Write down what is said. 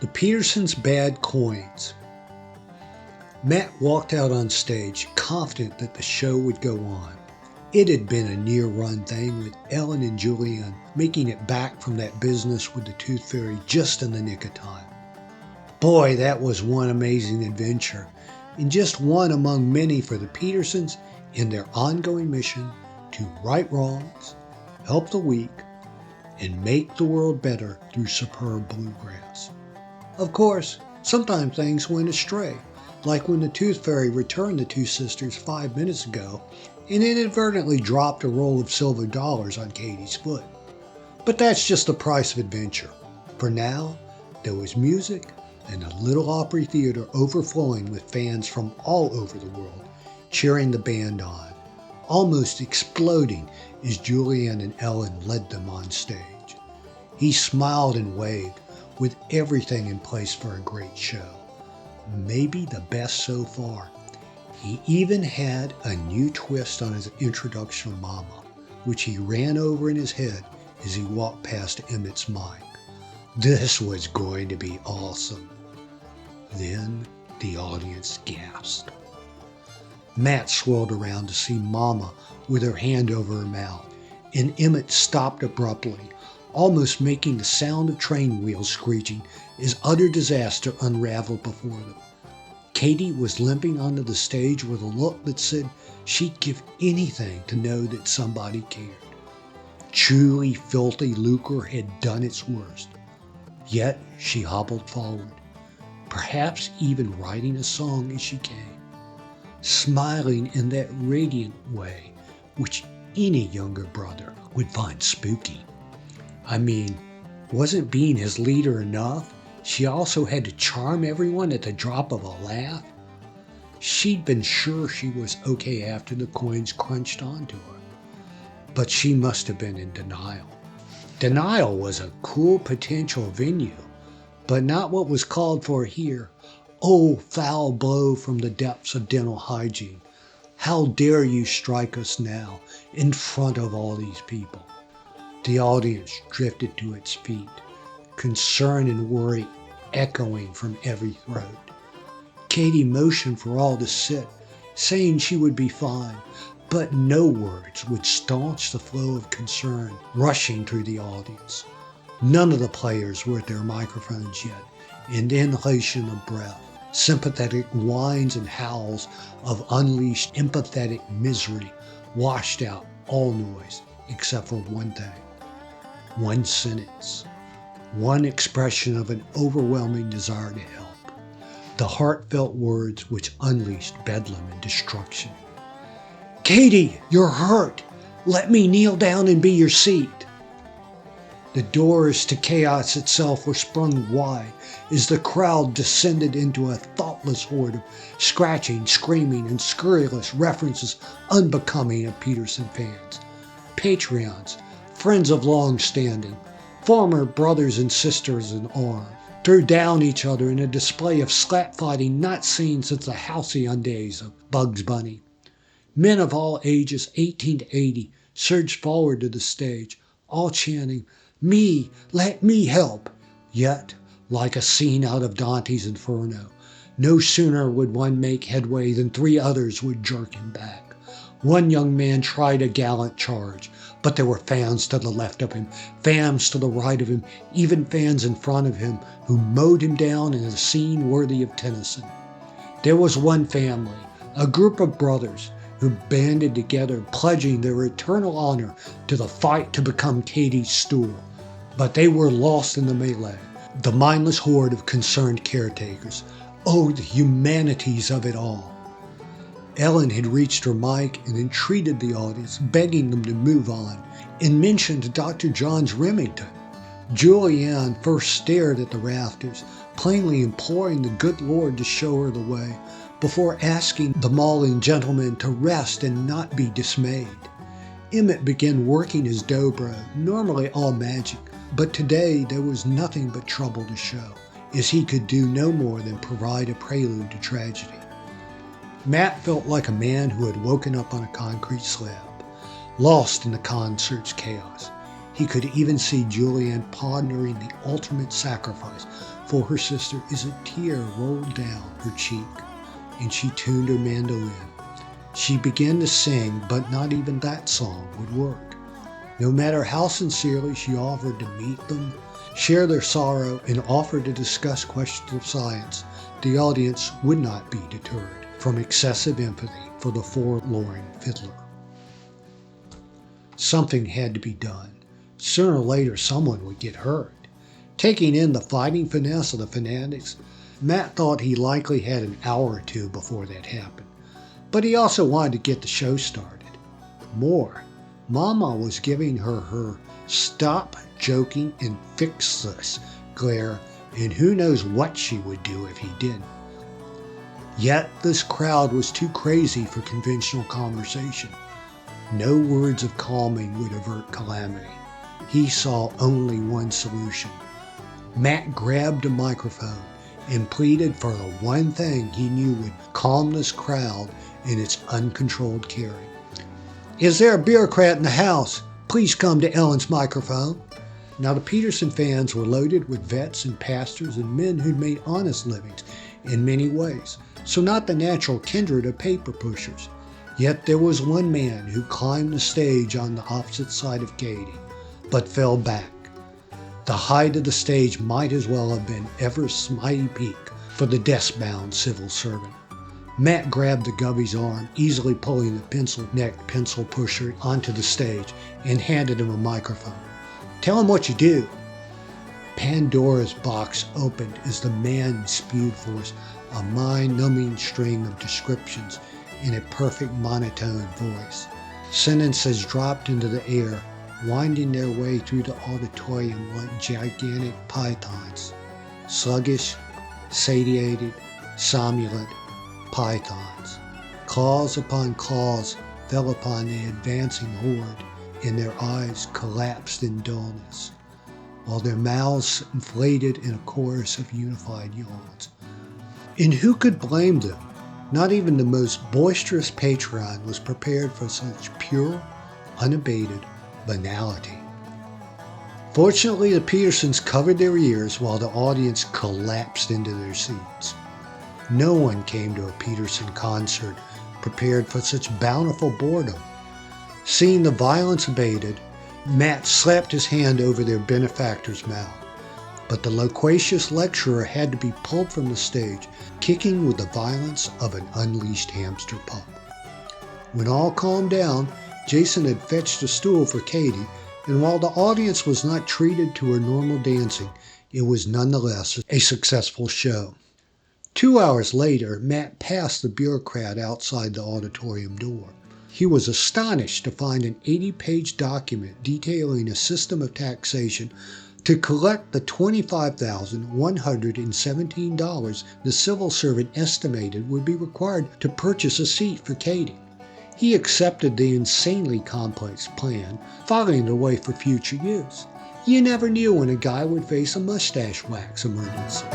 The Petersens Bad Coins. Matt walked out on stage, confident that the show would go on. It had been a near-run thing, with Ellen and Julianne making it back from that business with the Tooth Fairy just in the nick of time. Boy, that was one amazing adventure, and just one among many for the Petersens in their ongoing mission to right wrongs, help the weak, and make the world better through superb bluegrass. Of course, sometimes things went astray, like when the Tooth Fairy returned the two sisters 5 minutes ago and inadvertently dropped a roll of silver dollars on Katie's foot. But that's just the price of adventure. For now, there was music and a little Opry Theater overflowing with fans from all over the world cheering the band on, almost exploding as Julianne and Ellen led them on stage. He smiled and waved, with everything in place for a great show. Maybe the best so far. He even had a new twist on his introduction of Mama, which he ran over in his head as he walked past Emmett's mic. This was going to be awesome. Then the audience gasped. Matt swirled around to see Mama with her hand over her mouth, and Emmett stopped abruptly, almost making the sound of train wheels screeching as utter disaster unraveled before them. Katie was limping onto the stage with a look that said she'd give anything to know that somebody cared. Truly filthy lucre had done its worst. Yet she hobbled forward, perhaps even writing a song as she came, smiling in that radiant way which any younger brother would find spooky. I mean, wasn't being his leader enough? She also had to charm everyone at the drop of a laugh. She'd been sure she was okay after the coins crunched onto her, but she must have been in denial. Denial was a cool potential venue, but not what was called for here. Oh, foul blow from the depths of dental hygiene. How dare you strike us now in front of all these people? The audience drifted to its feet, concern and worry echoing from every throat. Katie motioned for all to sit, saying she would be fine, but no words would staunch the flow of concern rushing through the audience. None of the players were at their microphones yet, and inhalation of breath, sympathetic whines and howls of unleashed empathetic misery washed out all noise except for one thing. One sentence, one expression of an overwhelming desire to help. The heartfelt words which unleashed bedlam and destruction. "Katie, you're hurt. Let me kneel down and be your seat." The doors to chaos itself were sprung wide as the crowd descended into a thoughtless horde of scratching, screaming, and scurrilous references unbecoming of Petersen fans. Patreons, friends of long standing, former brothers and sisters in arms, threw down each other in a display of slap fighting not seen since the halcyon days of Bugs Bunny. Men of all ages, 18 to 80, surged forward to the stage, all chanting, "Me, let me help." Yet, like a scene out of Dante's Inferno, no sooner would one make headway than 3 others would jerk him back. One young man tried a gallant charge, but there were fans to the left of him, fans to the right of him, even fans in front of him who mowed him down in a scene worthy of Tennyson. There was one family, a group of brothers, who banded together, pledging their eternal honor to the fight to become Katie's stool. But they were lost in the melee, the mindless horde of concerned caretakers. Oh, the humanities of it all. Ellen had reached her mic and entreated the audience, begging them to move on, and mentioned Dr. Johns Remington. Julianne first stared at the rafters, plainly imploring the good Lord to show her the way, before asking the mauling gentleman to rest and not be dismayed. Emmett began working his dobro, normally all magic, but today there was nothing but trouble to show, as he could do no more than provide a prelude to tragedy. Matt felt like a man who had woken up on a concrete slab, lost in the concert's chaos. He could even see Julianne pondering the ultimate sacrifice for her sister as a tear rolled down her cheek, and she tuned her mandolin. She began to sing, but not even that song would work. No matter how sincerely she offered to meet them, share their sorrow, and offer to discuss questions of science, the audience would not be deterred from excessive empathy for the forlorn fiddler. Something had to be done. Sooner or later, someone would get hurt. Taking in the fighting finesse of the fanatics, Matt thought he likely had an hour or two before that happened. But he also wanted to get the show started. More, Mama was giving her stop joking and fix this glare, and who knows what she would do if he didn't. Yet this crowd was too crazy for conventional conversation. No words of calming would avert calamity. He saw only one solution. Matt grabbed a microphone and pleaded for the one thing he knew would calm this crowd in its uncontrolled caring. "Is there a bureaucrat in the house? Please come to Ellen's microphone." Now the Petersen fans were loaded with vets and pastors and men who'd made honest livings in many ways, so not the natural kindred of paper pushers. Yet there was one man who climbed the stage on the opposite side of Katie, but fell back. The height of the stage might as well have been Everest's mighty peak for the desk-bound civil servant. Matt grabbed the Gubby's arm, easily pulling the pencil-necked pencil pusher onto the stage, and handed him a microphone. "Tell him what you do." Pandora's box opened as the man spewed forth a mind-numbing string of descriptions in a perfect monotone voice. Sentences dropped into the air, winding their way through the auditorium like gigantic pythons. Sluggish, satiated, somnolent pythons. Claws upon claws fell upon the advancing horde, and their eyes collapsed in dullness, while their mouths inflated in a chorus of unified yawns. And who could blame them? Not even the most boisterous patron was prepared for such pure, unabated banality. Fortunately, the Petersens covered their ears while the audience collapsed into their seats. No one came to a Petersen concert prepared for such bountiful boredom. Seeing the violence abated, Matt slapped his hand over their benefactor's mouth. But the loquacious lecturer had to be pulled from the stage, kicking with the violence of an unleashed hamster pup. When all calmed down, Jason had fetched a stool for Katie, and while the audience was not treated to her normal dancing, it was nonetheless a successful show. 2 hours later, Matt passed the bureaucrat outside the auditorium door. He was astonished to find an 80-page document detailing a system of taxation to collect the $25,117 the civil servant estimated would be required to purchase a seat for Katie. He accepted the insanely complex plan, filing it away for future use. You never knew when a guy would face a mustache wax emergency.